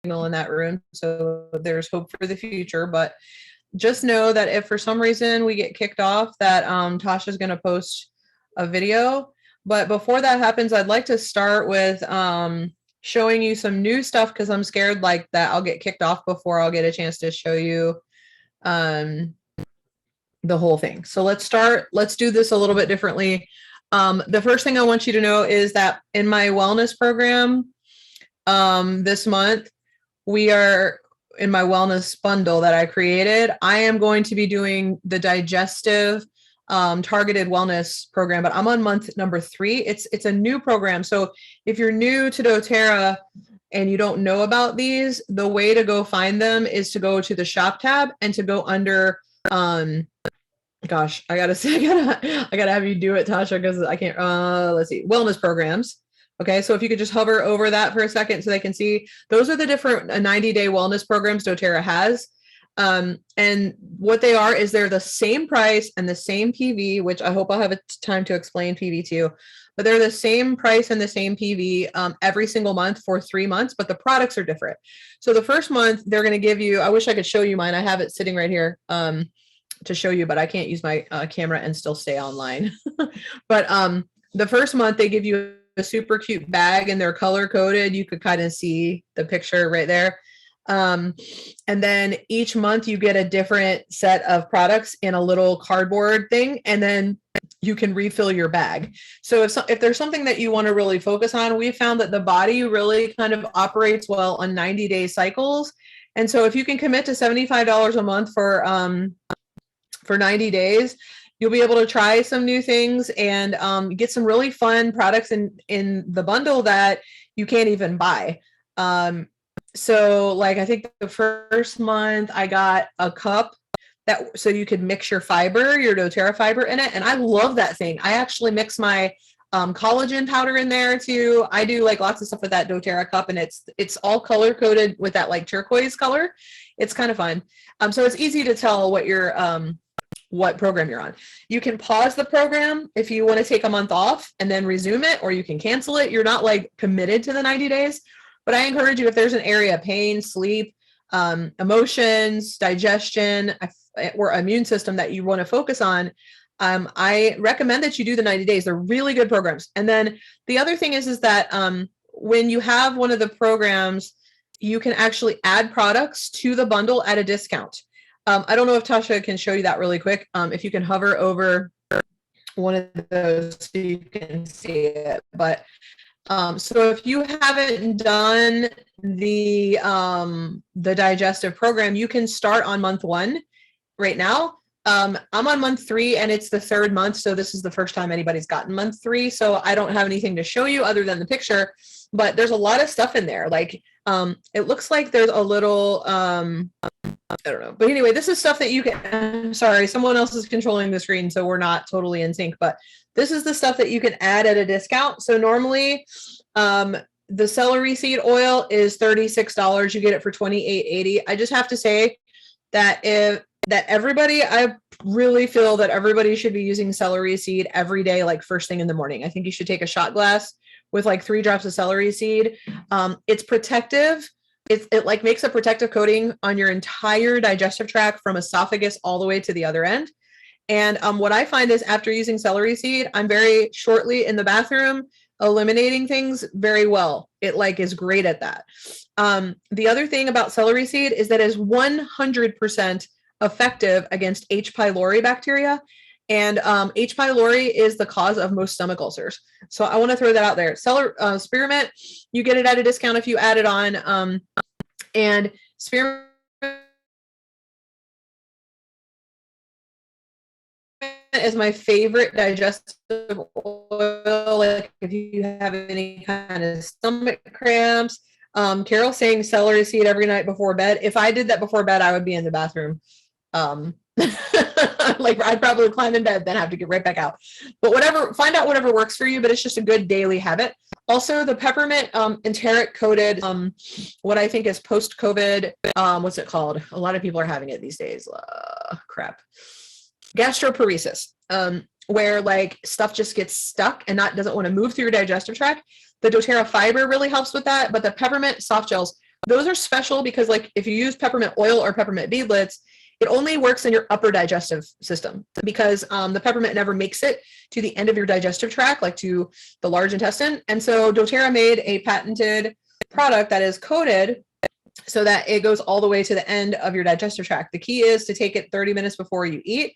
in that room. So there's hope for the future, but just know that if for some reason we get kicked off, that Tasha's going to post a video. But before that happens, I'd like to start with showing you some new stuff, because I'm scared like that I'll get kicked off before I'll get a chance to show you the whole thing. So let's do this a little bit differently. The first thing I want you to know is that in my wellness program this month, we are in my wellness bundle that I created. I am going to be doing the digestive targeted wellness program, but I'm on month number 3. It's a new program. So if you're new to doTERRA and you don't know about these, the way to go find them is to go to the shop tab and to go under, gosh, I gotta have you do it, Tasha, because I can't, let's see, wellness programs. Okay, so if you could just hover over that for a second so they can see, those are the different 90-day wellness programs doTERRA has. And what they are is they're the same price and the same PV, which I hope I'll have a time to explain PV to you, but they're the same price and the same PV every single month for 3 months, but the products are different. So the first month they're going to give you, I wish I could show you mine. I have it sitting right here to show you, but I can't use my camera and still stay online. But the first month they give you a super cute bag and they're color coded. You could kind of see the picture right there. And then each month you get a different set of products in a little cardboard thing, and then you can refill your bag. So if there's something that you want to really focus on, we found that the body really kind of operates well on 90-day cycles. And so if you can commit to $75 a month for 90 days, you'll be able to try some new things and get some really fun products in the bundle that you can't even buy. So like, I think the first month I got a cup so you could mix your doTERRA fiber in it. And I love that thing. I actually mix my collagen powder in there too. I do like lots of stuff with that doTERRA cup, and it's all color coded with that like turquoise color. It's kind of fun. So it's easy to tell what program you're on. You can pause the program if you want to take a month off and then resume it, or you can cancel it. You're not like committed to the 90 days, but I encourage you, if there's an area, pain, sleep, emotions, digestion, or immune system that you want to focus on, I recommend that you do the 90 days. They're really good programs. And then the other thing is that when you have one of the programs, you can actually add products to the bundle at a discount. I don't know if Tasha can show you that really quick. If you can hover over one of those so you can see it. But so if you haven't done the digestive program, you can start on month 1 right now. I'm on month 3 and it's the 3rd month. So this is the first time anybody's gotten month 3. So I don't have anything to show you other than the picture, but there's a lot of stuff in there. Like it looks like there's a little, I don't know. But anyway, this is stuff that you can, sorry, someone else is controlling the screen, so we're not totally in sync, but this is the stuff that you can add at a discount. So normally the celery seed oil is $36. You get it for $28.80. I just have to say that I really feel that everybody should be using celery seed every day, like first thing in the morning. I think you should take a shot glass with like 3 drops of celery seed. It's protective. It like makes a protective coating on your entire digestive tract from esophagus all the way to the other end. And what I find is after using celery seed, I'm very shortly in the bathroom eliminating things very well. It like is great at that. The other thing about celery seed is that it is 100% effective against H. pylori bacteria. And H. pylori is the cause of most stomach ulcers. So I want to throw that out there. Spearmint, you get it at a discount if you add it on. And spearmint is my favorite digestive oil. Like if you have any kind of stomach cramps. Carol's saying celery seed every night before bed. If I did that before bed, I would be in the bathroom. Like I'd probably climb in bed, then have to get right back out. But find out whatever works for you, but it's just a good daily habit. Also, the peppermint enteric coated, what I think is post-COVID, what's it called? A lot of people are having it these days. Gastroparesis, where like stuff just gets stuck and doesn't want to move through your digestive tract. The doTERRA fiber really helps with that, but the peppermint soft gels, those are special because like if you use peppermint oil or peppermint beadlets, it only works in your upper digestive system because the peppermint never makes it to the end of your digestive tract, like to the large intestine. And so doTERRA made a patented product that is coated so that it goes all the way to the end of your digestive tract. The key is to take it 30 minutes before you eat,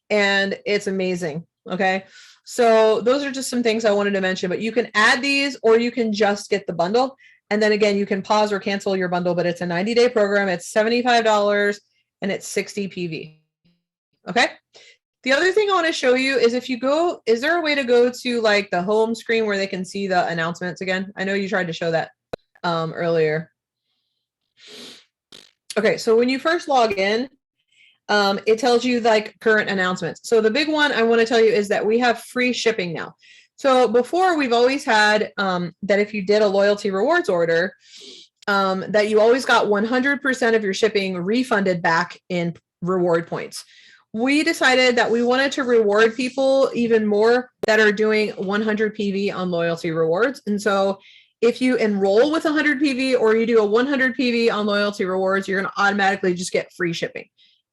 and it's amazing. Okay. So those are just some things I wanted to mention, but you can add these or you can just get the bundle. And then again, you can pause or cancel your bundle, but it's a 90-day program. It's $75 and it's 60 PV. Okay. The other thing I want to show you is if you go, is there a way to go to like the home screen where they can see the announcements again? I know you tried to show that earlier. Okay. So when you first log in, it tells you like current announcements. So the big one I want to tell you is that we have free shipping now. So before we've always had that if you did a loyalty rewards order, that you always got 100% of your shipping refunded back in reward points. We decided that we wanted to reward people even more that are doing 100 PV on loyalty rewards. And so if you enroll with 100 PV or you do a 100 PV on loyalty rewards, you're going to automatically just get free shipping.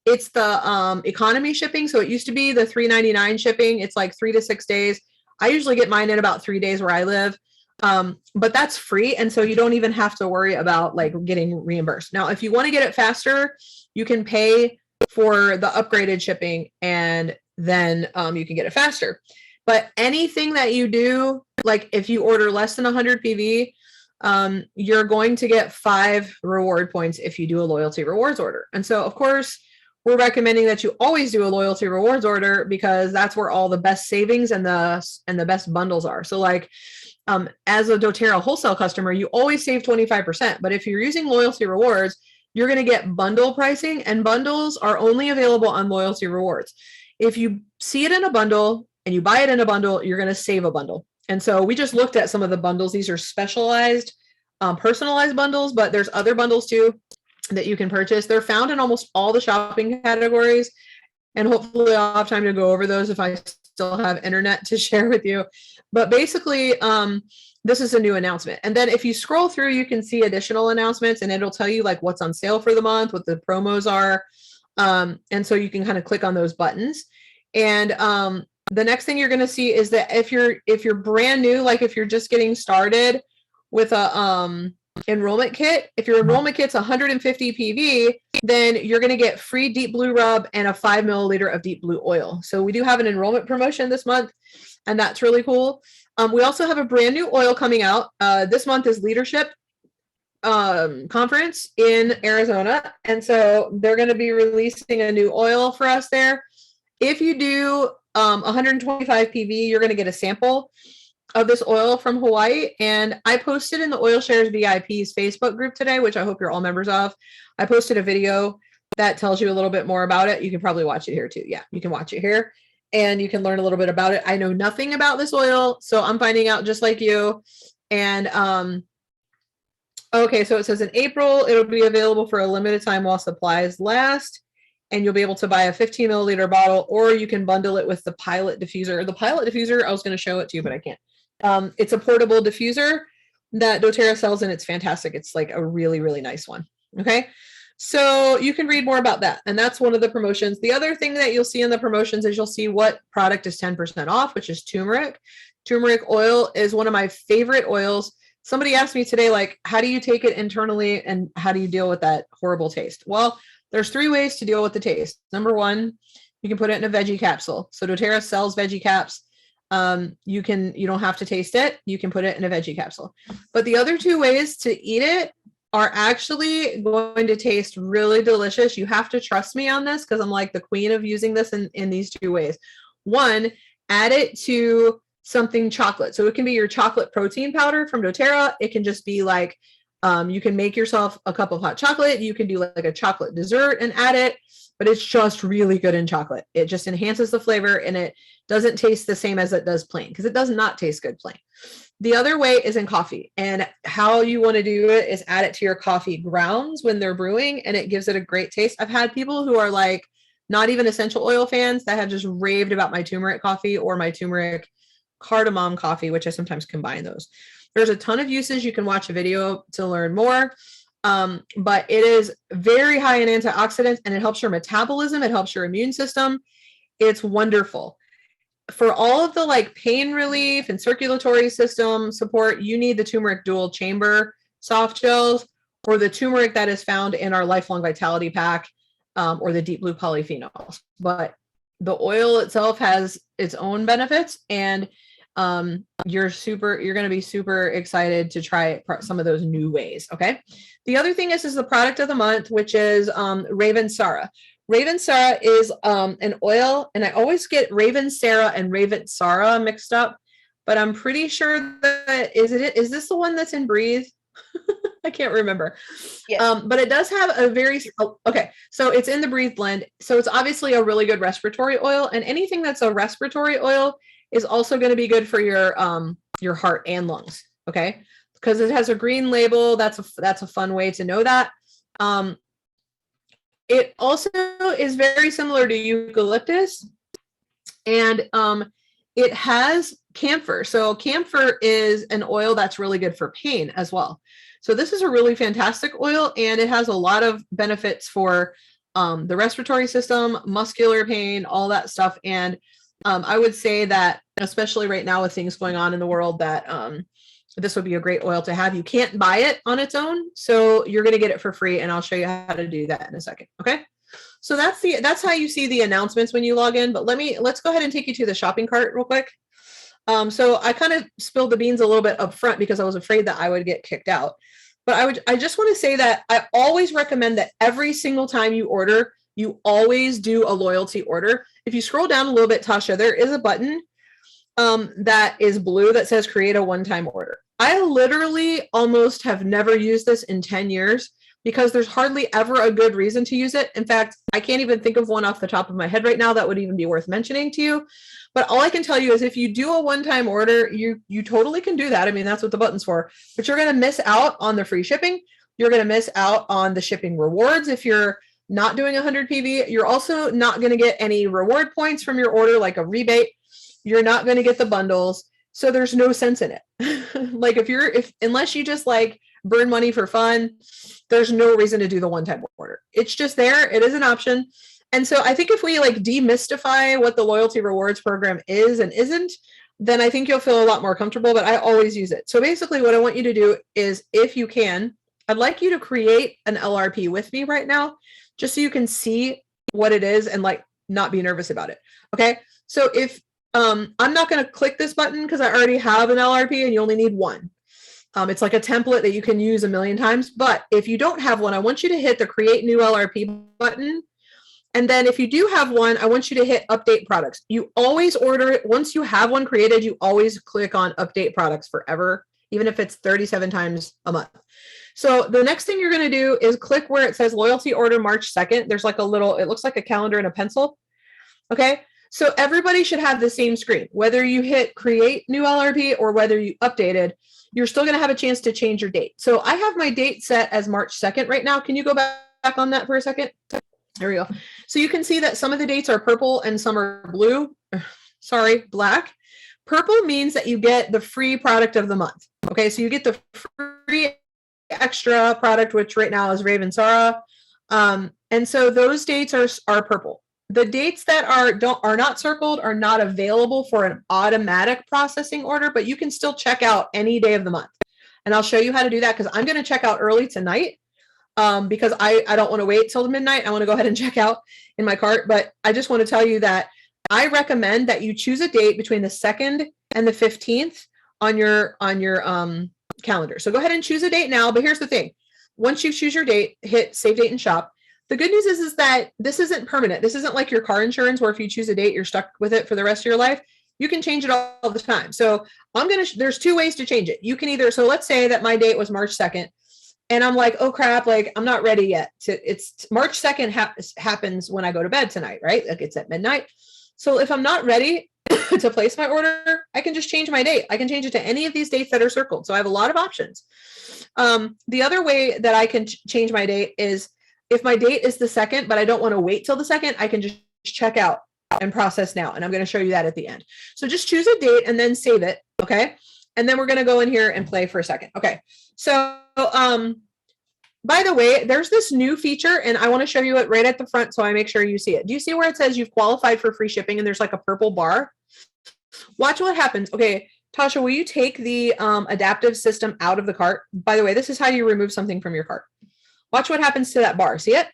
It's the economy shipping. So it used to be the $3.99 shipping. It's like 3 to 6 days. I usually get mine in about 3 days where I live. But that's free. And so you don't even have to worry about like getting reimbursed. Now, if you want to get it faster, you can pay for the upgraded shipping and then you can get it faster. But anything that you do, like if you order less than 100 PV, you're going to get 5 reward points if you do a loyalty rewards order. And so, of course, we're recommending that you always do a loyalty rewards order because that's where all the best savings and the best bundles are. So like as a doTERRA wholesale customer, you always save 25%. But if you're using loyalty rewards, you're going to get bundle pricing, and bundles are only available on loyalty rewards. If you see it in a bundle and you buy it in a bundle, you're going to save a bundle. And so we just looked at some of the bundles. These are specialized, personalized bundles, but there's other bundles too that you can purchase. They're found in almost all the shopping categories. And hopefully I'll have time to go over those if I still have internet to share with you. But basically, this is a new announcement. And then if you scroll through, you can see additional announcements and it'll tell you like what's on sale for the month, what the promos are. And so you can kind of click on those buttons. And the next thing you're going to see is that if you're brand new, like if you're just getting started with a enrollment kit, if your enrollment kit's 150 PV, then you're going to get free deep blue rub and a 5 milliliter of deep blue oil. So we do have an enrollment promotion this month, and that's really cool. We also have a brand new oil coming out. This month is Leadership Conference in Arizona. And so they're going to be releasing a new oil for us there. If you do 125 PV, you're going to get a sample of this oil from Hawaii. And I posted in the Oil Shares VIP's Facebook group today, which I hope you're all members of. I posted a video that tells you a little bit more about it. You can probably watch it here too. Yeah, you can watch it here and you can learn a little bit about it. I know nothing about this oil, so I'm finding out just like you. And okay, so it says in April, it'll be available for a limited time while supplies last. And you'll be able to buy a 15 milliliter bottle, or you can bundle it with the Pilot diffuser. The Pilot diffuser, I was going to show it to you, but I can't. It's a portable diffuser that doTERRA sells, and it's fantastic. It's like a really, really nice one. Okay. So you can read more about that. And that's one of the promotions. The other thing that you'll see in the promotions is you'll see what product is 10% off, which is turmeric. Turmeric oil is one of my favorite oils. Somebody asked me today, like, how do you take it internally and how do you deal with that horrible taste? Well, there's 3 ways to deal with the taste. Number 1, you can put it in a veggie capsule. So doTERRA sells veggie caps. You don't have to taste it. You can put it in a veggie capsule. But the other 2 ways to eat it are actually going to taste really delicious. You have to trust me on this because I'm like the queen of using this in these 2 ways. 1, add it to something chocolate. So it can be your chocolate protein powder from doTERRA. It can just be like, you can make yourself a cup of hot chocolate. You can do like a chocolate dessert and add it, but it's just really good in chocolate. It just enhances the flavor and it doesn't taste the same as it does plain, because it does not taste good plain. The other way is in coffee, and how you want to do it is add it to your coffee grounds when they're brewing, and it gives it a great taste. I've had people who are like not even essential oil fans that have just raved about my turmeric coffee or my turmeric cardamom coffee, which I sometimes combine those. There's a ton of uses. You can watch a video to learn more. But it is very high in antioxidants and it helps your metabolism. It helps your immune system. It's wonderful. For all of the like pain relief and circulatory system support, you need the turmeric dual chamber soft gels or the turmeric that is found in our Lifelong Vitality Pack, or the deep blue polyphenols. But the oil itself has its own benefits, and you're going to be super excited to try some of those new ways. Okay. The other thing is the product of the month, which is Raven Sarah. Raven Sarah is an oil, and I always get Raven Sarah and Raven Sarah mixed up, but I'm pretty sure that is this the one that's in Breathe? I can't remember. Yes. But it does have a very, okay. So it's in the Breathe blend. So it's obviously a really good respiratory oil, and anything that's a respiratory oil is also going to be good for your heart and lungs. Okay. Because it has a green label. That's a fun way to know that. It also is very similar to eucalyptus, and it has camphor. So camphor is an oil that's really good for pain as well. So this is a really fantastic oil, and it has a lot of benefits for the respiratory system, muscular pain, all that stuff. And I would say that, especially right now with things going on in the world, that this would be a great oil to have. You can't buy it on its own, so you're going to get it for free, and I'll show you how to do that in a second. Okay. So that's how you see the announcements when you log in. But let's go ahead and take you to the shopping cart real quick. So I kind of spilled the beans a little bit up front because I was afraid that I would get kicked out. But I just want to say that I always recommend that every single time you order, you always do a loyalty order. If you scroll down a little bit, Tasha, there is a button that is blue that says create a one-time order. I literally almost have never used this in 10 years because there's hardly ever a good reason to use it. In fact, I can't even think of one off the top of my head right now that would even be worth mentioning to you. But all I can tell you is if you do a one-time order, you totally can do that. I mean, that's what the button's for. But you're going to miss out on the free shipping. You're going to miss out on the shipping rewards if you're not doing 100 PV. You're also not going to get any reward points from your order, like a rebate. You're not going to get the bundles. So there's no sense in it. Like unless you just like burn money for fun, there's no reason to do the one-time order. It's just there. It is an option. And so I think if we like demystify what the loyalty rewards program is and isn't, then I think you'll feel a lot more comfortable, but I always use it. So basically what I want you to do is, if you can, I'd like you to create an LRP with me right now, just so you can see what it is and like not be nervous about it. Okay. So if I'm not going to click this button because I already have an LRP and you only need one. It's like a template that you can use a million times. But if you don't have one, I want you to hit the create new LRP button. And then if you do have one, I want you to hit update products. You always order it. Once you have one created, you always click on update products forever, even if it's 37 times a month. So the next thing you're going to do is click where it says loyalty order March 2nd. There's like a little, it looks like a calendar and a pencil. Okay. So everybody should have the same screen, whether you hit create new LRP or whether you updated, you're still going to have a chance to change your date. So I have my date set as March 2nd right now. Can you go back on that for a second? There we go. So you can see that some of the dates are purple and some are blue. Sorry, black. Purple means that you get the free product of the month. Okay, so you get the free extra product, which right now is Raven Sarah. And so those dates are purple. The dates that are not circled are not available for an automatic processing order, but you can still check out any day of the month. And I'll show you how to do that because I'm going to check out early tonight. Because I don't want to wait till midnight. I want to go ahead and check out in my cart. But I just want to tell you that I recommend that you choose a date between the 2nd and the 15th on your calendar. So go ahead and choose a date now. But here's the thing. Once you choose your date, hit save date and shop. The good news is that this isn't permanent. This isn't like your car insurance where if you choose a date, you're stuck with it for the rest of your life. You can change it all the time. So there's two ways to change it. You can either, so let's say that my date was March 2nd. And I'm like, oh crap, like I'm not ready yet. It's March 2nd happens when I go to bed tonight, right? Like it's at midnight. So if I'm not ready to place my order, I can just change my date. I can change it to any of these dates that are circled. So I have a lot of options. The other way that I can change my date is if my date is the 2nd, but I don't want to wait till the 2nd, I can just check out and process now. And I'm going to show you that at the end. So just choose a date and then save it. Okay. And then we're going to go in here and play for a second. Okay. So By the way, there's this new feature, and I want to show you it right at the front so I make sure you see it. Do you see where it says you've qualified for free shipping and there's like a purple bar? Watch what happens. Okay, Tasha, will you take the adaptive system out of the cart? By the way, this is how you remove something from your cart. Watch what happens to that bar. See it?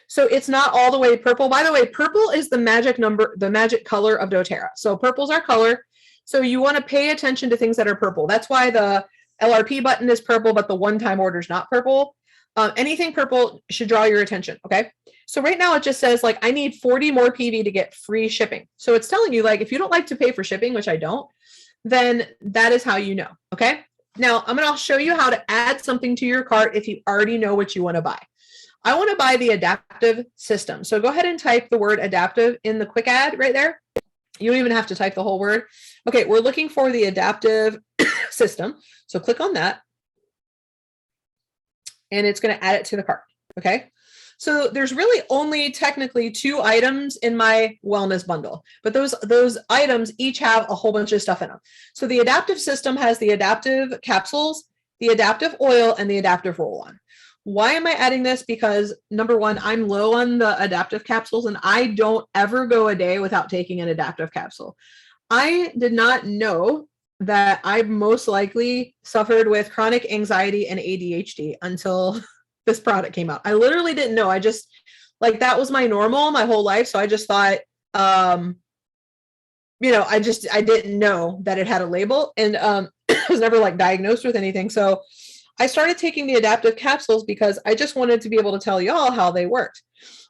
So it's not all the way purple. By the way, purple is the magic number, the magic color of doTERRA. So purple's our color. So you want to pay attention to things that are purple. That's why the LRP button is purple, but the one-time order is not purple. Anything purple should draw your attention, okay? So right now it just says like, I need 40 more PV to get free shipping. So it's telling you like, if you don't like to pay for shipping, which I don't, then that is how you know, okay? Now I'm gonna show you how to add something to your cart if you already know what you wanna buy. I wanna buy the adaptive system. So go ahead and type the word adaptive in the quick add right there. You don't even have to type the whole word. Okay, we're looking for the adaptive system. So click on that. And it's going to add it to the cart. Okay. So there's really only technically 2 items in my wellness bundle, but those items each have a whole bunch of stuff in them. So the adaptive system has the adaptive capsules, the adaptive oil, and the adaptive roll-on. Why am I adding this? Because number one, I'm low on the adaptive capsules and I don't ever go a day without taking an adaptive capsule. I did not know that I most likely suffered with chronic anxiety and ADHD until this product came out. I literally didn't know. I just like, that was my normal my whole life. So I just thought, you know, I didn't know that it had a label, and I was never like diagnosed with anything. So I started taking the adaptive capsules because I just wanted to be able to tell y'all how they worked.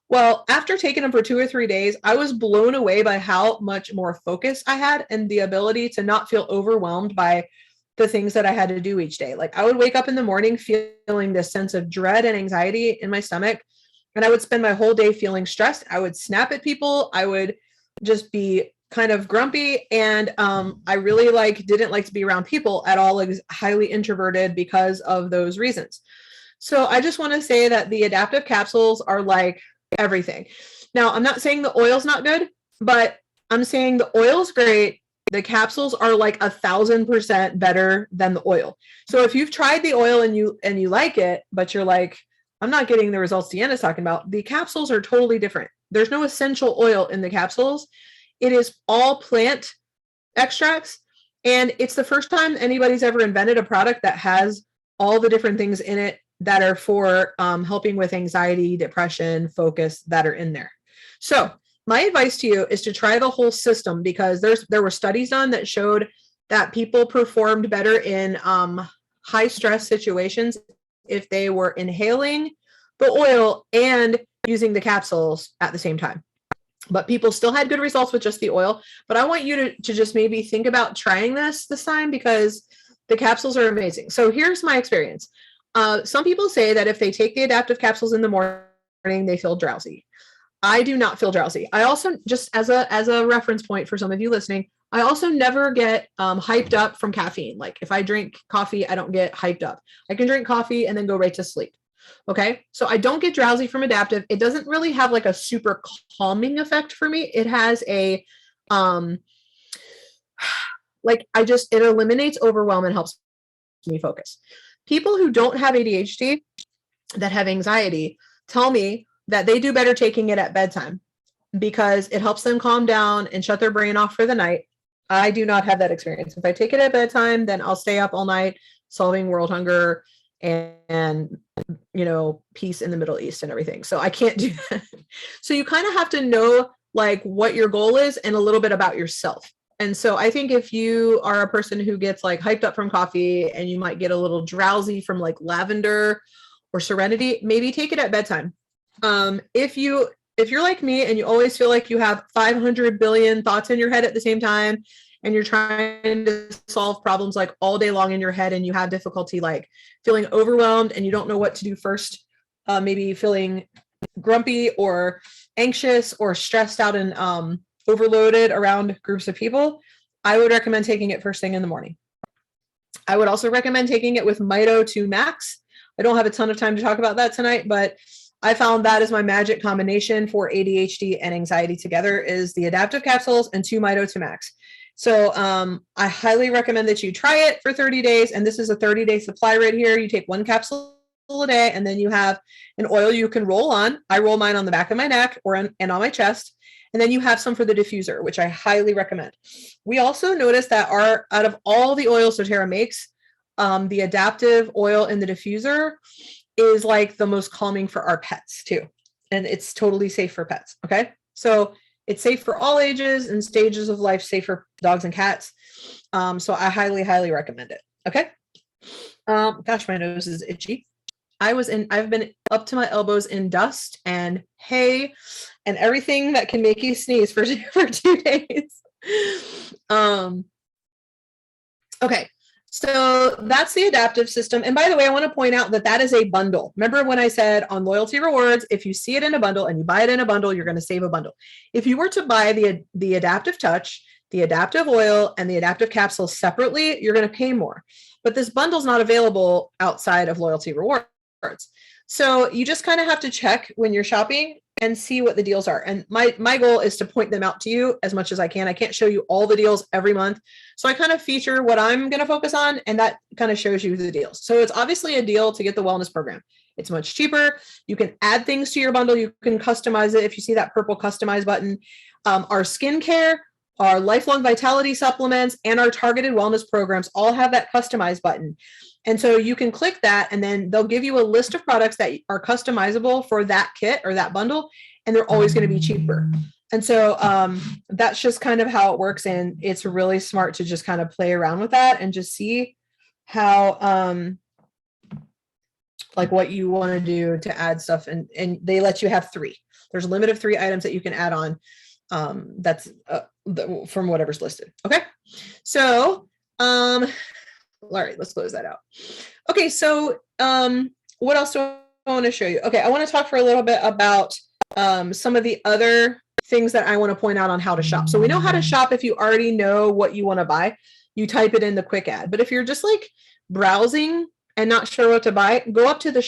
Well, after taking them for 2 or 3 days, I was blown away by how much more focus I had and the ability to not feel overwhelmed by the things that I had to do each day. Like I would wake up in the morning feeling this sense of dread and anxiety in my stomach, and I would spend my whole day feeling stressed. I would snap at people. I would just be kind of grumpy, and I really didn't like to be around people at all. I was highly introverted because of those reasons. So I just want to say that the adaptive capsules are like everything. Now, I'm not saying the oil's not good, but I'm saying the oil's great. The capsules are like 1,000% better than the oil. So if you've tried the oil and you like it, but you're like, I'm not getting the results Deanna's talking about, the capsules are totally different. There's no essential oil in the capsules. It is all plant extracts. And it's the first time anybody's ever invented a product that has all the different things in it that are for helping with anxiety, depression, focus that are in there. So my advice to you is to try the whole system, because there were studies done that showed that people performed better in high stress situations if they were inhaling the oil and using the capsules at the same time. But people still had good results with just the oil. But I want you to just maybe think about trying this time, because the capsules are amazing. So here's my experience. Some people say that if they take the adaptive capsules in the morning, they feel drowsy. I do not feel drowsy. I also, just as a reference point for some of you listening, I also never get hyped up from caffeine. Like if I drink coffee, I don't get hyped up. I can drink coffee and then go right to sleep. Okay. So I don't get drowsy from adaptive. It doesn't really have like a super calming effect for me. It has a, it eliminates overwhelm and helps me focus. People who don't have ADHD, that have anxiety, tell me that they do better taking it at bedtime because it helps them calm down and shut their brain off for the night. I do not have that experience. If I take it at bedtime, then I'll stay up all night solving world hunger and peace in the Middle East and everything. So I can't do that. So you kind of have to know like what your goal is and a little bit about yourself. And so I think if you are a person who gets like hyped up from coffee and you might get a little drowsy from like lavender or serenity, maybe take it at bedtime. If you're like me and you always feel like you have 500 billion thoughts in your head at the same time, and you're trying to solve problems like all day long in your head, and you have difficulty like feeling overwhelmed and you don't know what to do first, maybe feeling grumpy or anxious or stressed out and overloaded around groups of people, I would recommend taking it first thing in the morning. I would also recommend taking it with Mito 2 Max. I don't have a ton of time to talk about that tonight, but I found that is my magic combination for ADHD and anxiety together, is the adaptive capsules and 2 Mito 2 Max. So I highly recommend that you try it for 30 days. And this is a 30-day supply right here. You take 1 capsule a day, and then you have an oil you can roll on. I roll mine on the back of my neck and on my chest. And then you have some for the diffuser, which I highly recommend. We also noticed that out of all the oils doTERRA makes, the adaptive oil in the diffuser is like the most calming for our pets too. And it's totally safe for pets. Okay. So it's safe for all ages and stages of life, safe for dogs and cats. So I highly, highly recommend it. Okay. Gosh, my nose is itchy. I've been up to my elbows in dust and hay and everything that can make you sneeze for 2 days. Okay. So that's the adaptive system. And by the way, I want to point out that is a bundle. Remember when I said on loyalty rewards, if you see it in a bundle and you buy it in a bundle, you're going to save a bundle. If you were to buy the adaptive touch, the adaptive oil, and the adaptive capsule separately, you're going to pay more. But this bundle is not available outside of loyalty rewards. So you just kind of have to check when you're shopping and see what the deals are. And my goal is to point them out to you as much as I can. I can't show you all the deals every month. So I kind of feature what I'm going to focus on, and that kind of shows you the deals. So it's obviously a deal to get the wellness program. It's much cheaper. You can add things to your bundle. You can customize it. If you see that purple customize button, our skincare, our lifelong vitality supplements, and our targeted wellness programs all have that customize button. And so you can click that, and then they'll give you a list of products that are customizable for that kit or that bundle, and they're always going to be cheaper. And so that's just kind of how it works. And it's really smart to just kind of play around with that and just see how, like what you want to do to add stuff. And they let you have 3. There's a limit of 3 items that you can add on. That's from whatever's listed. Okay. So, all right, let's close that out. Okay. So, what else do I want to show you? Okay. I want to talk for a little bit about, some of the other things that I want to point out on how to shop. So we know how to shop. If you already know what you want to buy, you type it in the quick add. But if you're just like browsing and not sure what to buy, go up to the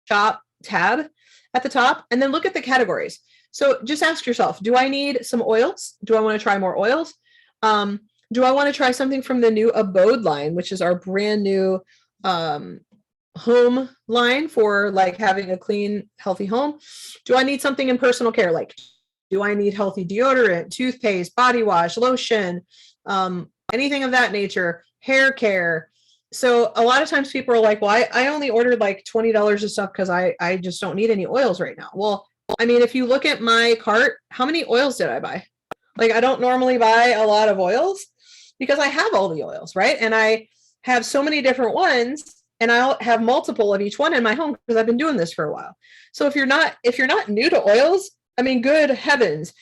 shop tab at the top and then look at the categories. So just ask yourself, do I need some oils? Do I want to try more oils? Do I want to try something from the new Abode line, which is our brand new home line for like having a clean, healthy home? Do I need something in personal care? Like, do I need healthy deodorant, toothpaste, body wash, lotion, anything of that nature, hair care? So a lot of times people are like, well, I only ordered like $20 of stuff because I just don't need any oils right now. Well, I mean, if you look at my cart, how many oils did I buy? Like, I don't normally buy a lot of oils because I have all the oils, right? And I have so many different ones, and I'll have multiple of each one in my home because I've been doing this for a while. So if you're not new to oils, I mean, good heavens,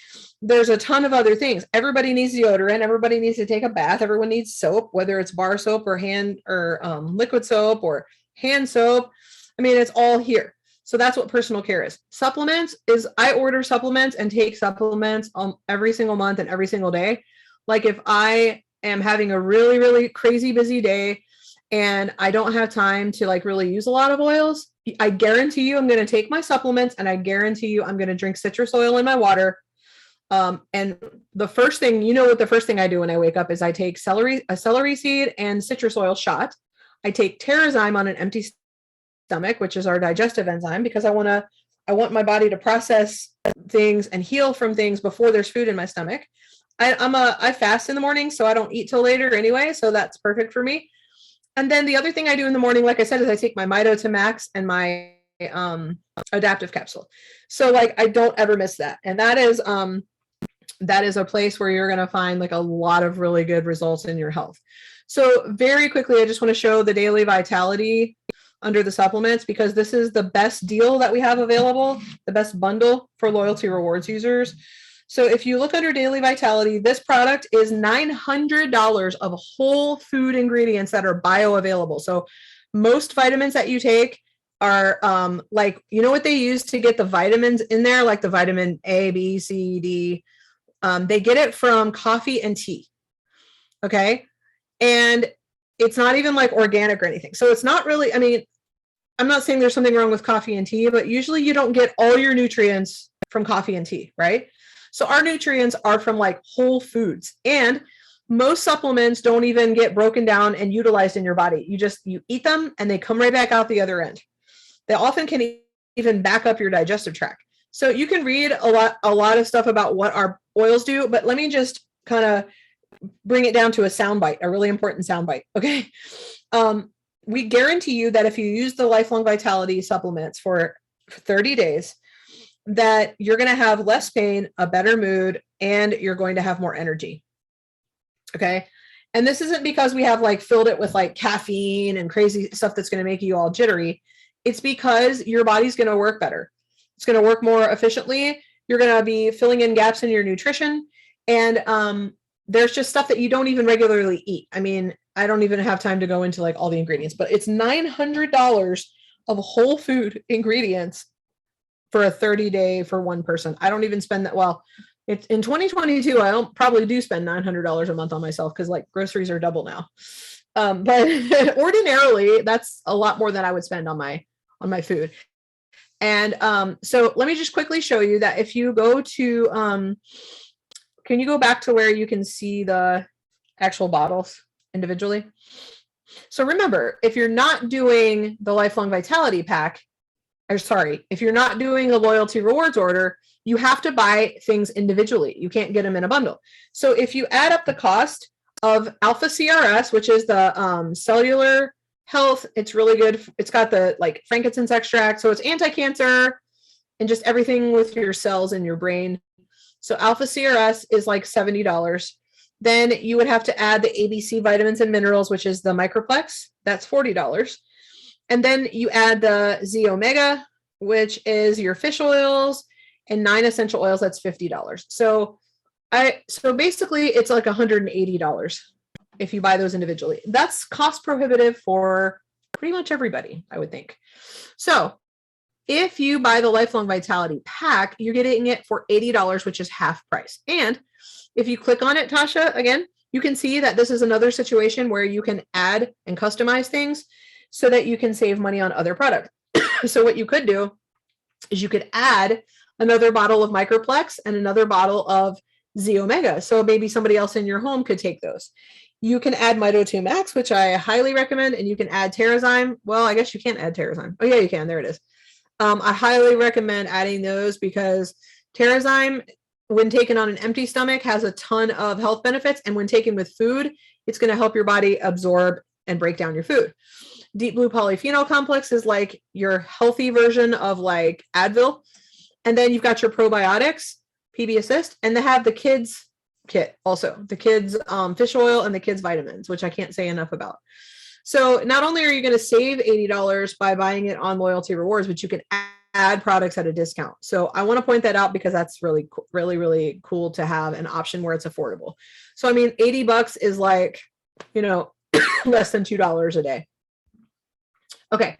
there's a ton of other things. Everybody needs deodorant. Everybody needs to take a bath. Everyone needs soap, whether it's bar soap or hand or liquid soap or hand soap. I mean, it's all here. So that's what personal care is. Supplements is I order supplements and take supplements every single month and every single day. Like if I am having a really, really crazy busy day and I don't have time to like really use a lot of oils, I guarantee you I'm going to take my supplements, and I guarantee you I'm going to drink citrus oil in my water. And the first thing, what the first thing I do when I wake up is I take a celery seed and citrus oil shot. I take Terrazyme on an empty stomach, which is our digestive enzyme, because I want my body to process things and heal from things before there's food in my stomach. I fast in the morning, so I don't eat till later anyway. So that's perfect for me. And then the other thing I do in the morning, like I said, is I take my Mito to Max and my adaptive capsule. So like I don't ever miss that. And that is a place where you're going to find like a lot of really good results in your health. So very quickly, I just want to show the daily vitality under the supplements, because this is the best deal that we have available, the best bundle for loyalty rewards users. So if you look under daily vitality, this product is $900 of whole food ingredients that are bioavailable. So most vitamins that you take are like, what they use to get the vitamins in there, like the vitamin A, B, C, D, they get it from coffee and tea. Okay. And it's not even like organic or anything. So it's not really, I mean, I'm not saying there's something wrong with coffee and tea, but usually you don't get all your nutrients from coffee and tea, right? So our nutrients are from like whole foods, and most supplements don't even get broken down and utilized in your body. You eat them and they come right back out the other end. They often can even back up your digestive tract. So you can read a lot of stuff about what our oils do, but let me just kind of bring it down to a soundbite, a really important soundbite. Okay. We guarantee you that if you use the Lifelong Vitality supplements for 30 days, that you're going to have less pain, a better mood, and you're going to have more energy. Okay. And this isn't because we have like filled it with like caffeine and crazy stuff that's going to make you all jittery. It's because your body's going to work better. It's going to work more efficiently. You're going to be filling in gaps in your nutrition. And there's just stuff that you don't even regularly eat. I mean, I don't even have time to go into like all the ingredients, but it's $900 of whole food ingredients for a 30-day for one person. I don't even spend that. Well, it's in 2022, I don't probably do spend $900 a month on myself because like groceries are double now. But ordinarily, that's a lot more than I would spend on my food. And so let me just quickly show you that if you go to, can you go back to where you can see the actual bottles individually? So remember, if you're not doing the Lifelong Vitality pack, or sorry, if you're not doing a loyalty rewards order, you have to buy things individually. You can't get them in a bundle. So if you add up the cost of Alpha CRS, which is the cellular health, it's really good. It's got the like frankincense extract. So it's anti-cancer and just everything with your cells in your brain. So Alpha CRS is like $70. Then you would have to add the ABC vitamins and minerals, which is the Microplex. That's $40. And then you add the Z Omega, which is your fish oils, and 9 essential oils. That's $50. So basically it's like $180 if you buy those individually. That's cost prohibitive for pretty much everybody, I would think. So if you buy the Lifelong Vitality pack, you're getting it for $80, which is half price. And if you click on it, Tasha, again, you can see that this is another situation where you can add and customize things so that you can save money on other products. So what you could do is you could add another bottle of Microplex and another bottle of Z Omega. So maybe somebody else in your home could take those. You can add Mito2 Max, which I highly recommend, and you can add Terrazyme. Well, I guess you can't add Terrazyme. Oh yeah, you can. There it is. I highly recommend adding those because Terrazyme, when taken on an empty stomach, has a ton of health benefits. And when taken with food, it's going to help your body absorb and break down your food. Deep Blue Polyphenol Complex is like your healthy version of like Advil. And then you've got your probiotics, PB Assist, and they have the kids kit also, the kids fish oil and the kids vitamins, which I can't say enough about. So not only are you going to save $80 by buying it on Loyalty Rewards, but you can add products at a discount. So I want to point that out because that's really, really, really cool to have an option where it's affordable. So, I mean, $80 is like, less than $2 a day. Okay,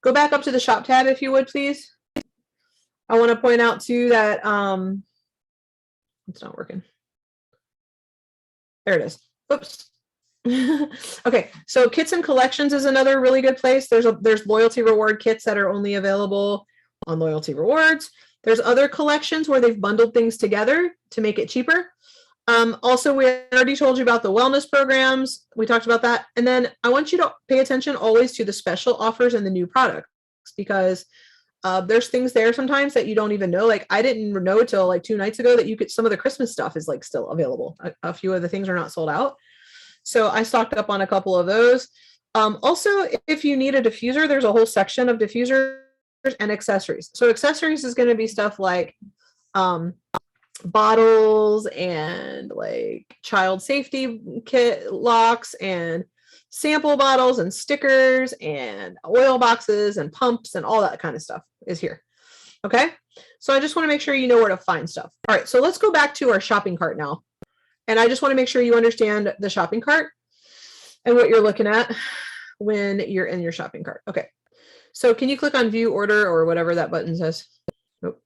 go back up to the shop tab if you would, please. I want to point out too that it's not working. There it is. Oops. Okay, so kits and collections is another really good place. There's loyalty reward kits that are only available on Loyalty Rewards. There's other collections where they've bundled things together to make it cheaper. Also, we already told you about the wellness programs. We talked about that. And then I want you to pay attention always to the special offers and the new products because there's things there sometimes that you don't even know. Like I didn't know till like 2 nights ago that some of the Christmas stuff is like still available. A few of the things are not sold out. So I stocked up on a couple of those. Also, if you need a diffuser, there's a whole section of diffusers and accessories. So accessories is going to be stuff like bottles and like child safety kit locks and sample bottles and stickers and oil boxes and pumps and all that kind of stuff is here. Okay. So I just want to make sure you know where to find stuff. All right. So let's go back to our shopping cart now. And I just want to make sure you understand the shopping cart and what you're looking at when you're in your shopping cart. Okay. So can you click on view order or whatever that button says? Nope.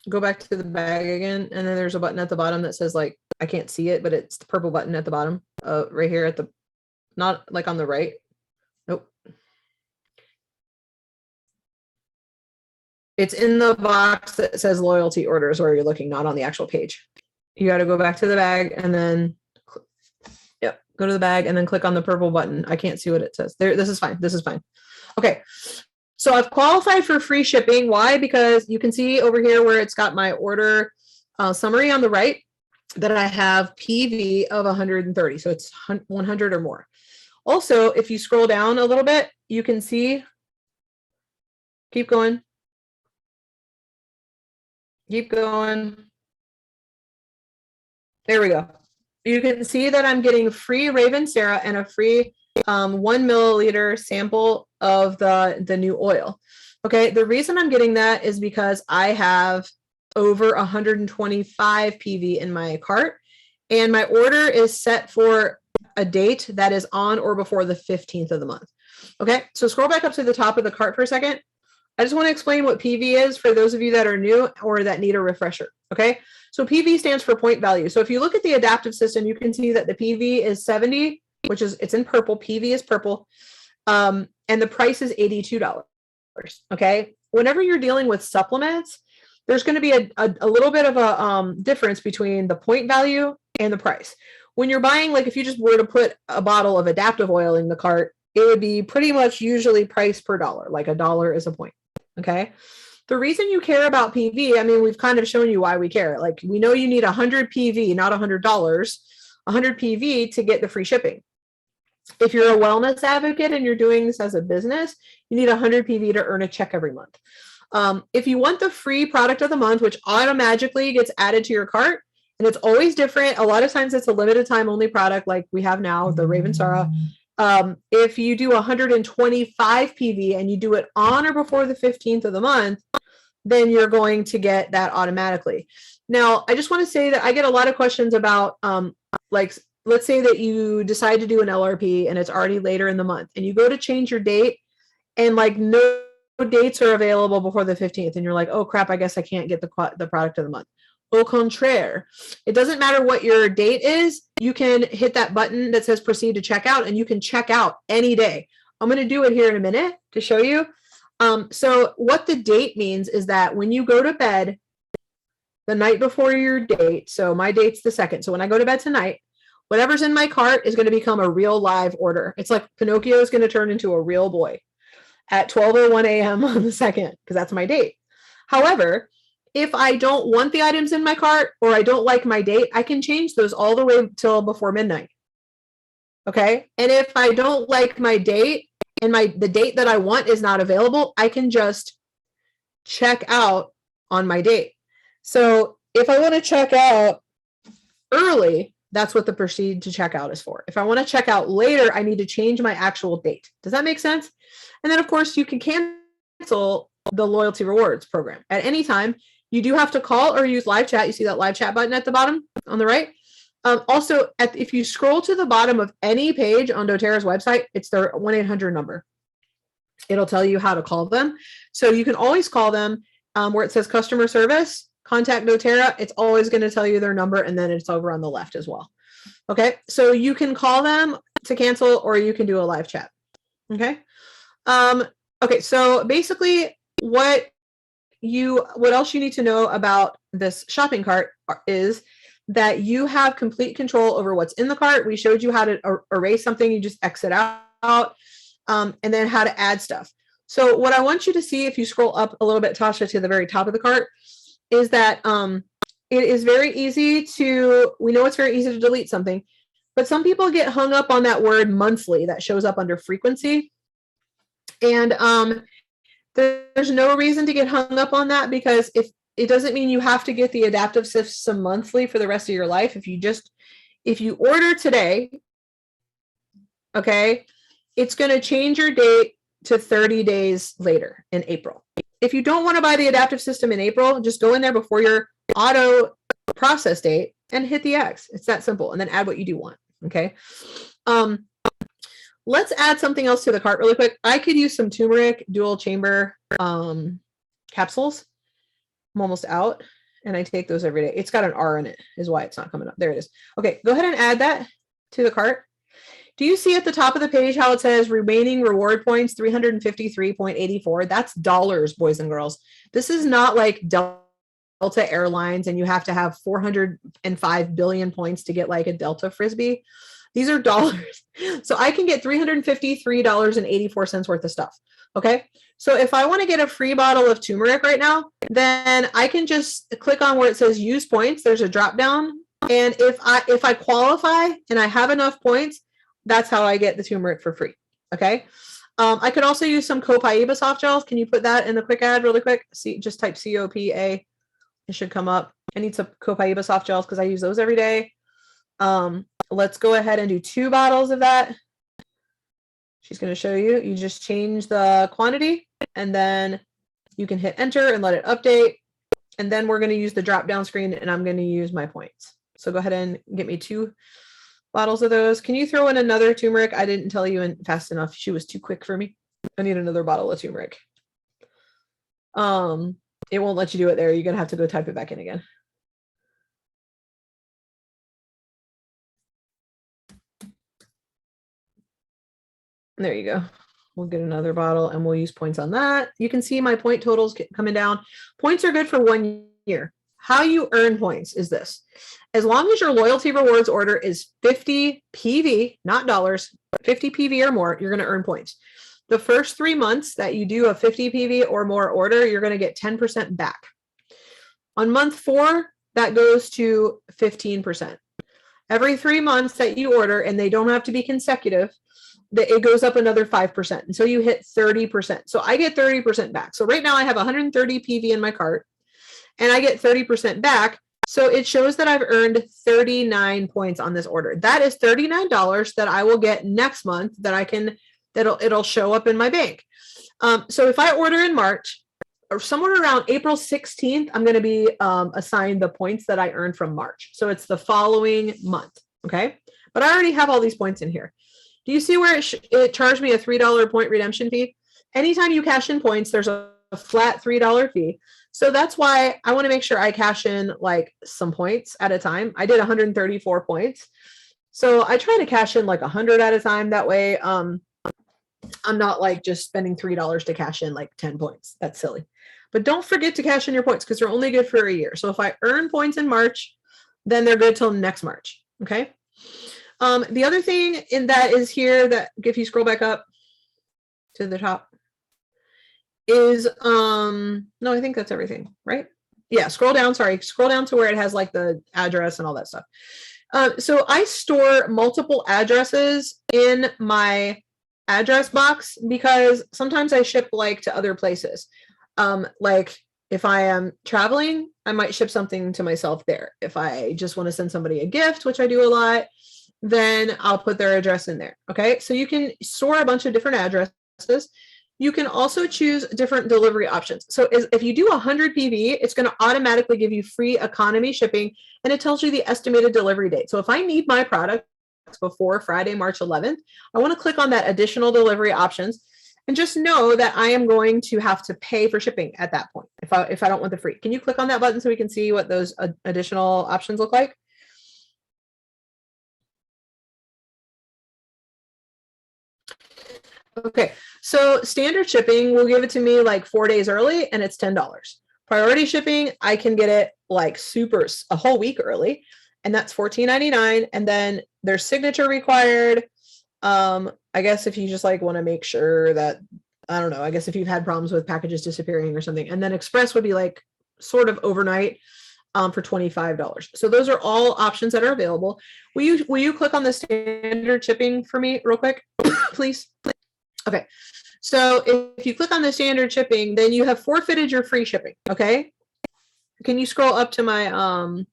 Go back to the bag again. And then there's a button at the bottom that says like, I can't see it, but it's the purple button at the bottom, right here at the, not like on the right. Nope. It's in the box that says loyalty orders where you're looking, not on the actual page. You got to go back to the bag and then, yep, go to the bag and then click on the purple button. I can't see what it says there. This is fine. This is fine. Okay. So I've qualified for free shipping. Why? Because you can see over here where it's got my order summary on the right that I have PV of 130. So it's 100 or more. Also, if you scroll down a little bit, you can see, keep going. Keep going. There we go. You can see that I'm getting free Raven Sarah and a free 1 milliliter sample of the new oil. Okay, the reason I'm getting that is because I have over 125 PV in my cart, and my order is set for a date that is on or before the 15th of the month. Okay, so scroll back up to the top of the cart for a second. I just want to explain what PV is for those of you that are new or that need a refresher. Okay, so PV stands for point value. So if you look at the adaptive system, you can see that the PV is 70, which is, it's in purple. PV is purple. And the price is $82. Okay, whenever you're dealing with supplements, there's going to be a little bit of a difference between the point value and the price. When you're buying, like if you just were to put a bottle of adaptive oil in the cart, it would be pretty much usually price per dollar, like $1 is a point. Okay. The reason you care about PV, I mean, we've kind of shown you why we care. Like we know you need 100 PV, not $100, 100 PV to get the free shipping. If you're a wellness advocate and you're doing this as a business, you need 100 PV to earn a check every month. If you want the free product of the month, which automatically gets added to your cart, and it's always different. A lot of times it's a limited time only product like we have now, the Raven Sarah. If you do 125 PV and you do it on or before the 15th of the month, then you're going to get that automatically. Now, I just want to say that I get a lot of questions about, like, let's say that you decide to do an LRP and it's already later in the month and you go to change your date and like no dates are available before the 15th. And you're like, oh crap, I guess I can't get the product of the month. Au contraire, it doesn't matter what your date is. You can hit that button that says proceed to checkout and you can check out any day. I'm going to do it here in a minute to show you. So what the date means is that when you go to bed the night before your date, so my date's the 2nd. So when I go to bed tonight, whatever's in my cart is going to become a real live order. It's like Pinocchio is going to turn into a real boy at 12:01 a.m. on the 2nd, because that's my date. However, if I don't want the items in my cart or I don't like my date, I can change those all the way till before midnight. Okay. And if I don't like my date and the date that I want is not available, I can just check out on my date. So if I want to check out early, that's what the proceed to checkout is for. If I want to check out later, I need to change my actual date. Does that make sense? And then of course you can cancel the loyalty rewards program at any time. You do have to call or use live chat. You see that live chat button at the bottom on the right. Also, if you scroll to the bottom of any page on doTERRA's website, it's their 1-800 number. It'll tell you how to call them. So you can always call them where it says customer service, contact doTERRA. It's always going to tell you their number, and then it's over on the left as well. Okay, so you can call them to cancel or you can do a live chat. Okay. Okay, so basically what else you need to know about this shopping cart is that you have complete control over what's in the cart. We showed you how to erase something. You just exit out, and then how to add stuff. So what I want you to see, if you scroll up a little bit, Tasha, to the very top of the cart, is that it is very easy we know it's very easy to delete something, but some people get hung up on that word monthly that shows up under frequency. And there's no reason to get hung up on that, because if it doesn't mean you have to get the adaptive system monthly for the rest of your life. If you order today, okay, it's going to change your date to 30 days later in April. If you don't want to buy the adaptive system in April, just go in there before your auto process date and hit the X. It's that simple. And then add what you do want. Okay. Let's add something else to the cart really quick. I could use some turmeric dual chamber capsules. I'm almost out, and I take those every day. It's got an R in it, is why it's not coming up. There it is. Okay, go ahead and add that to the cart. Do you see at the top of the page how it says remaining reward points, 353.84? That's dollars, boys and girls. This is not like Delta Airlines and you have to have 405 billion points to get like a Delta Frisbee. These are dollars. So I can get $353.84 worth of stuff. Okay. So if I want to get a free bottle of turmeric right now, then I can just click on where it says use points. There's a drop down. And if I qualify and I have enough points, that's how I get the turmeric for free. Okay. I could also use some Copaiba soft gels. Can you put that in the quick ad really quick? See, just type COPA. It should come up. I need some Copaiba soft gels because I use those every day. Let's go ahead and do 2 bottles of that. She's going to show you. You just change the quantity and then you can hit enter and let it update. And then we're going to use the drop down screen and I'm going to use my points. So go ahead and get me 2 bottles of those. Can you throw in another turmeric? I didn't tell you in fast enough. She was too quick for me. I need another bottle of turmeric. It won't let you do it there. You're going to have to go type it back in again. There you go. We'll get another bottle and we'll use points on that. You can see my point totals coming down. Points are good for 1 year. How you earn points is this. As long as your loyalty rewards order is 50 PV, not dollars, 50 PV or more, you're going to earn points. The first 3 months that you do a 50 PV or more order, you're going to get 10% back. On month 4, that goes to 15%. Every 3 months that you order, and they don't have to be consecutive, it goes up another 5%. And so you hit 30%. So I get 30% back. So right now I have 130 PV in my cart and I get 30% back. So it shows that I've earned 39 points on this order. That is $39 that I will get next month that I can, it'll show up in my bank. So if I order in March or somewhere around April 16th, I'm going to be assigned the points that I earned from March. So it's the following month. Okay. But I already have all these points in here. Do you see where it charged me a $3 point redemption fee? Anytime you cash in points, there's a flat $3 fee. So that's why I want to make sure I cash in like some points at a time. I did 134 points. So I try to cash in like 100 at a time. That way I'm not like just spending $3 to cash in like 10 points. That's silly. But don't forget to cash in your points because they're only good for a year. So if I earn points in March, then they're good till next March. Okay. The other thing in that is here that if you scroll back up to the top is, no, I think that's everything, right? Yeah, scroll down, sorry, scroll down to where it has like the address and all that stuff. So I store multiple addresses in my address box because sometimes I ship like to other places. Like if I am traveling, I might ship something to myself there. If I just want to send somebody a gift, which I do a lot, then I'll put their address in there. Okay. So you can store a bunch of different addresses. You can also choose different delivery options. So if you do 100 PV, it's going to automatically give you free economy shipping and it tells you the estimated delivery date. So if I need my product before Friday, March 11th, I want to click on that additional delivery options and just know that I am going to have to pay for shipping at that point if I don't want the free. Can you click on that button so we can see what those additional options look like? Okay, so standard shipping will give it to me like 4 days early and it's $10. Priority shipping, I can get it like a whole week early and that's $14.99. And then there's signature required. I guess if you just like want to make sure that, I don't know, I guess if you've had problems with packages disappearing or something, and then express would be like sort of overnight for $25. So those are all options that are available. Will you click on the standard shipping for me real quick, please? Okay, so if you click on the standard shipping, then you have forfeited your free shipping. Okay, can you scroll up to my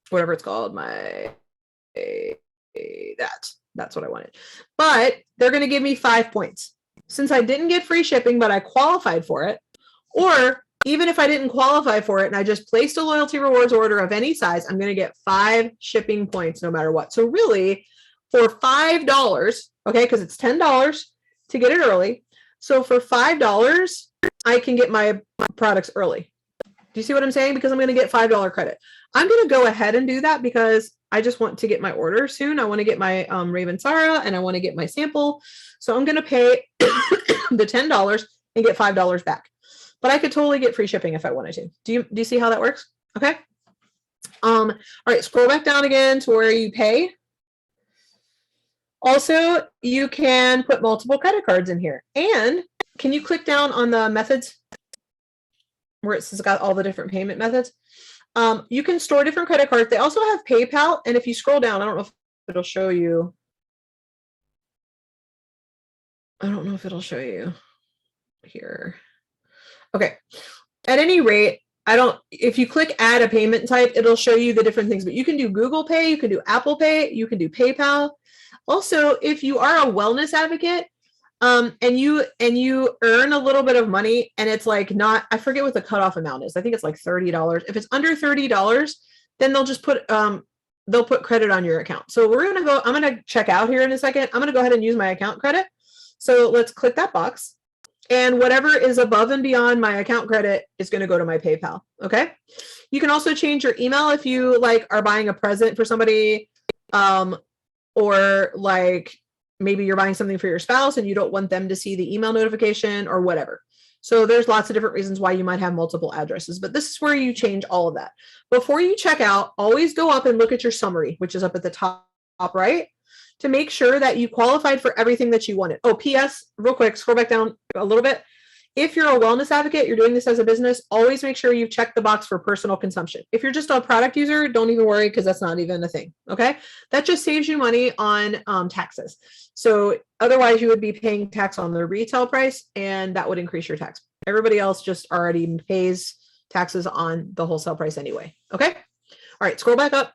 whatever it's called, my that's what I wanted. But they're going to give me 5 points since I didn't get free shipping, but I qualified for it. Or even if I didn't qualify for it and I just placed a loyalty rewards order of any size, I'm going to get 5 shipping points no matter what. So really, for $5, okay, because it's $10 to get it early. So for $5, I can get my products early. Do you see what I'm saying? Because I'm going to get $5 credit. I'm going to go ahead and do that because I just want to get my order soon. I want to get my Raven Sarah and I want to get my sample. So I'm going to pay the $10 and get $5 back. But I could totally get free shipping if I wanted to. Do you see how that works? Okay. All right, scroll back down again to where you pay. Also, you can put multiple credit cards in here. And can you click down on the methods where it's got all the different payment methods? You can store different credit cards. They also have PayPal. And if you scroll down, I don't know if it'll show you. I don't know if it'll show you here. Okay. At any rate, if you click add a payment type, it'll show you the different things, but you can do Google Pay, you can do Apple Pay, you can do PayPal. Also, if you are a wellness advocate, and you earn a little bit of money and it's like not, I forget what the cutoff amount is. I think it's like $30. If it's under $30, then they'll just put, they'll put credit on your account. So I'm going to check out here in a second. I'm going to go ahead and use my account credit. So let's click that box. And whatever is above and beyond my account credit is going to go to my PayPal. Okay. You can also change your email if you like are buying a present for somebody, or like maybe you're buying something for your spouse and you don't want them to see the email notification or whatever. So there's lots of different reasons why you might have multiple addresses, but this is where you change all of that. Before you check out, always go up and look at your summary, which is up at the top right, to make sure that you qualified for everything that you wanted. Oh, PS, real quick, scroll back down a little bit. If you're a wellness advocate, you're doing this as a business, always make sure you've checked the box for personal consumption. If you're just a product user, don't even worry because that's not even a thing, okay? That just saves you money on taxes. So otherwise you would be paying tax on the retail price and that would increase your tax. Everybody else just already pays taxes on the wholesale price anyway, okay? All right, scroll back up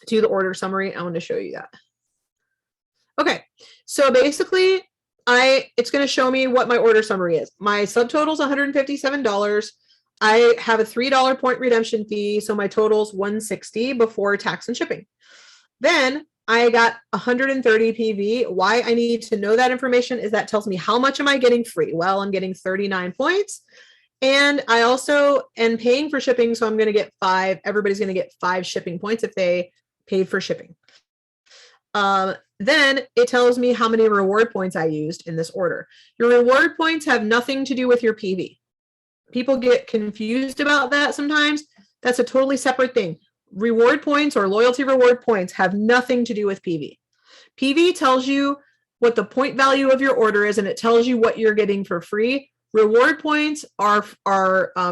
to the order summary. I want to show you that. Okay, so basically, it's going to show me what my order summary is. My subtotal is $157. I have a $3 point redemption fee, so my total is $160 before tax and shipping. Then I got 130 PV. Why I need to know that information is that tells me how much am I getting free? Well, I'm getting 39 points. And I also am paying for shipping, so I'm going to get 5. Everybody's going to get 5 shipping points if they paid for shipping. Then it tells me how many reward points I used in this order. Your reward points have nothing to do with your PV. People get confused about that sometimes. That's a totally separate thing. Reward points or loyalty reward points have nothing to do with PV. PV tells you what the point value of your order is, and it tells you what you're getting for free. Reward points are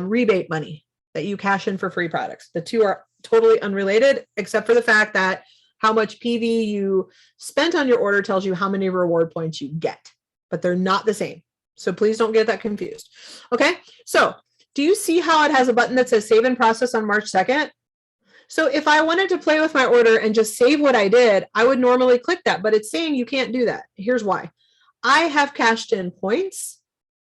rebate money that you cash in for free products. The two are totally unrelated, except for the fact that how much PV you spent on your order tells you how many reward points you get, but they're not the same. So please don't get that confused. Okay, so do you see how it has a button that says save and process on March 2nd? So if I wanted to play with my order and just save what I did, I would normally click that, but it's saying you can't do that. Here's why. I have cashed in points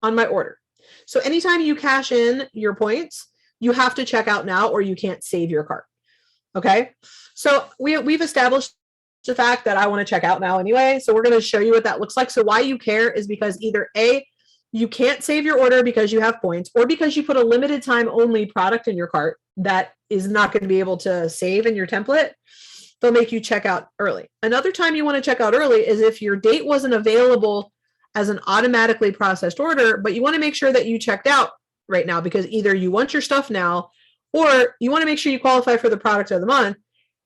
on my order. So anytime you cash in your points, you have to check out now or you can't save your cart. Okay, so we've established the fact that I want to check out now anyway. So we're going to show you what that looks like. So why you care is because either A, you can't save your order because you have points, or because you put a limited time only product in your cart that is not going to be able to save in your template. They'll make you check out early. Another time you want to check out early is if your date wasn't available as an automatically processed order, but you want to make sure that you checked out right now because either you want your stuff now or you want to make sure you qualify for the product of the month.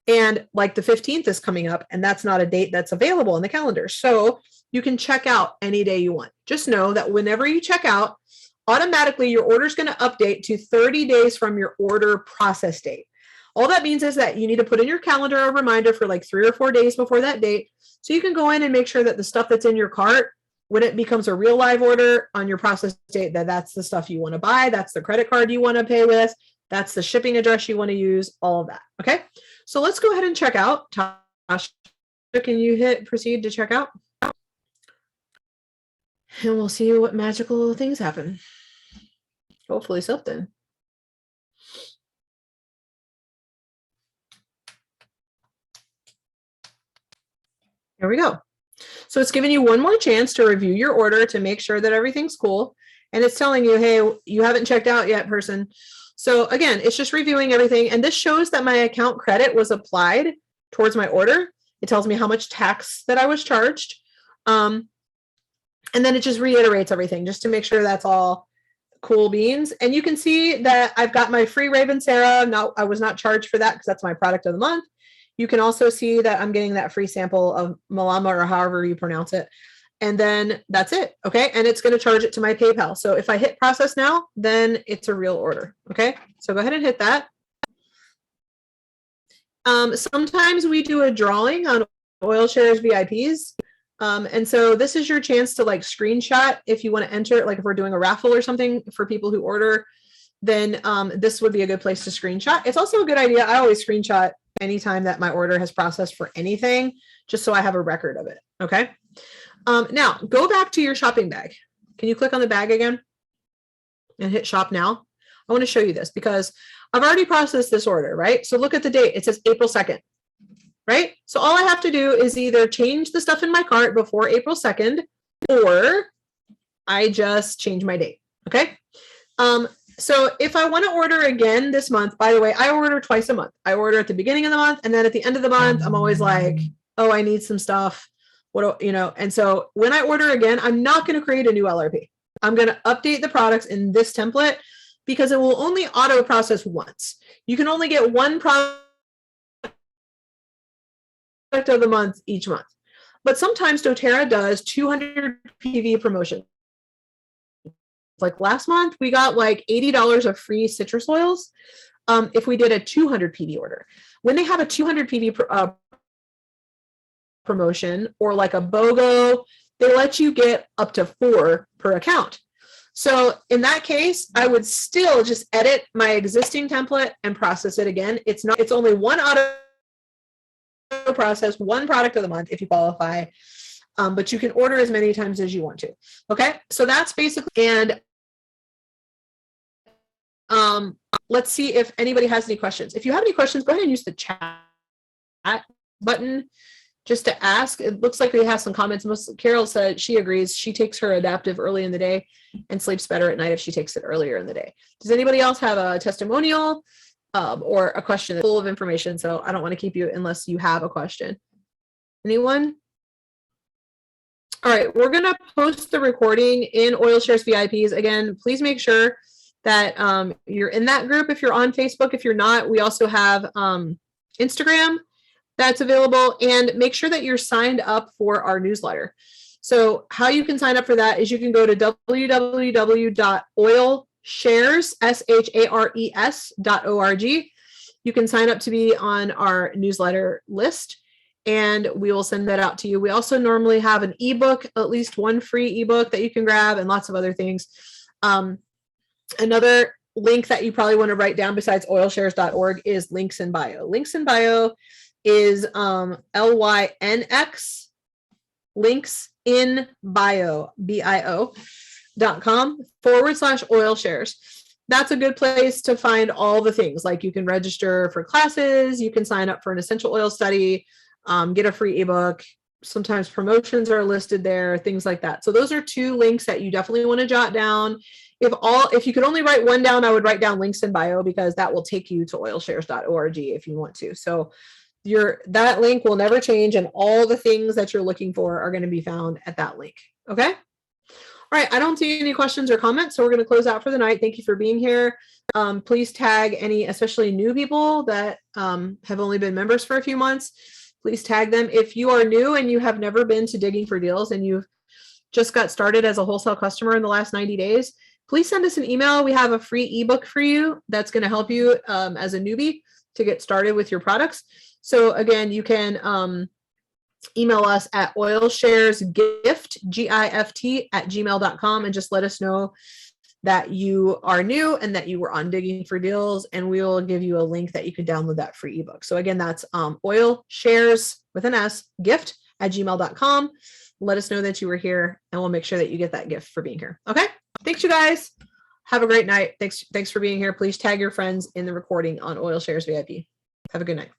And like the 15th is coming up and that's not a date that's available in the calendar. So you can check out any day you want. Just know that whenever you check out, automatically your order is going to update to 30 days from your order process date. All that means is that you need to put in your calendar a reminder for like 3 or 4 days before that date. So you can go in and make sure that the stuff that's in your cart, when it becomes a real live order on your process date, that's the stuff you want to buy. That's the credit card you want to pay with. That's the shipping address you want to use, all of that. Okay, so let's go ahead and check out. Tasha, can you hit proceed to check out? And we'll see what magical things happen. Hopefully something. Here we go. So it's giving you one more chance to review your order to make sure that everything's cool. And it's telling you, hey, you haven't checked out yet, person. So again, it's just reviewing everything. And this shows that my account credit was applied towards my order. It tells me how much tax that I was charged. And then it just reiterates everything just to make sure that's all cool beans. And you can see that I've got my free Raven Sarah. Now I was not charged for that because that's my product of the month. You can also see that I'm getting that free sample of Malama or however you pronounce it. And then that's it. Okay. And it's going to charge it to my PayPal. So if I hit process now, then it's a real order. Okay. So go ahead and hit that. Sometimes we do a drawing on Oil Shares VIPs. And so this is your chance to like screenshot if you want to enter it, like if we're doing a raffle or something for people who order, then this would be a good place to screenshot. It's also a good idea. I always screenshot anytime that my order has processed for anything, just so I have a record of it. Okay. Now go back to your shopping bag. Can you click on the bag again and hit shop now? I want to show you this because I've already processed this order, right? So look at the date. It says April 2nd, right? So all I have to do is either change the stuff in my cart before April 2nd, or I just change my date. Okay. So if I want to order again this month, by the way, I order twice a month. I order at the beginning of the month, and then at the end of the month, I'm always like, oh, I need some stuff. What do, you know? And so when I order again, I'm not going to create a new LRP. I'm going to update the products in this template because it will only auto process once. You can only get one product of the month each month. But sometimes doTERRA does 200 PV promotion. Like last month, we got like $80 of free citrus oils if we did a 200 PV order. When they have a 200 PV promotion or like a BOGO, they let you get up to 4 per account. So in that case, I would still just edit my existing template and process it again. It's only one auto process, one product of the month if you qualify. But you can order as many times as you want to. Okay, so that's basically, and let's see if anybody has any questions. If you have any questions, go ahead and use the chat button just to ask. It looks like we have some comments. Carol said she agrees. She takes her adaptive early in the day and sleeps better at night if she takes it earlier in the day. Does anybody else have a testimonial or a question full of information? So I don't want to keep you unless you have a question. Anyone? All right, we're going to post the recording in Oil Shares VIPs. Again, please make sure that you're in that group if you're on Facebook. If you're not, we also have Instagram that's available, and make sure that you're signed up for our newsletter. So how you can sign up for that is you can go to www.oilshares.org. You can sign up to be on our newsletter list, and we will send that out to you. We also normally have an ebook, at least one free ebook that you can grab, and lots of other things. Another link that you probably want to write down besides oilshares.org is links in bio. Links in bio is LYNX, links in bio, bio.com/oil shares. That's a good place to find all the things. Like you can register for classes, you can sign up for an essential oil study, get a free ebook. Sometimes promotions are listed there, things like that. So those are 2 links that you definitely want to jot down. If you could only write one down, I would write down links in bio because that will take you to oilshares.org if you want to. So that link will never change, and all the things that you're looking for are going to be found at that link. Okay. All right. I don't see any questions or comments, so we're going to close out for the night. Thank you for being here. Please tag any, especially new people that have only been members for a few months. Please tag them. If you are new and you have never been to Digging for Deals and you've just got started as a wholesale customer in the last 90 days, please send us an email. We have a free ebook for you that's going to help you as a newbie to get started with your products. So again, you can email us at oilsharesgift@gmail.com and just let us know that you are new and that you were on Digging for Deals, and we will give you a link that you can download that free ebook. So again, that's oilshares with an S gift@gmail.com. Let us know that you were here, and we'll make sure that you get that gift for being here. Okay. Thanks, you guys. Have a great night. Thanks for being here. Please tag your friends in the recording on Oil Shares VIP. Have a good night.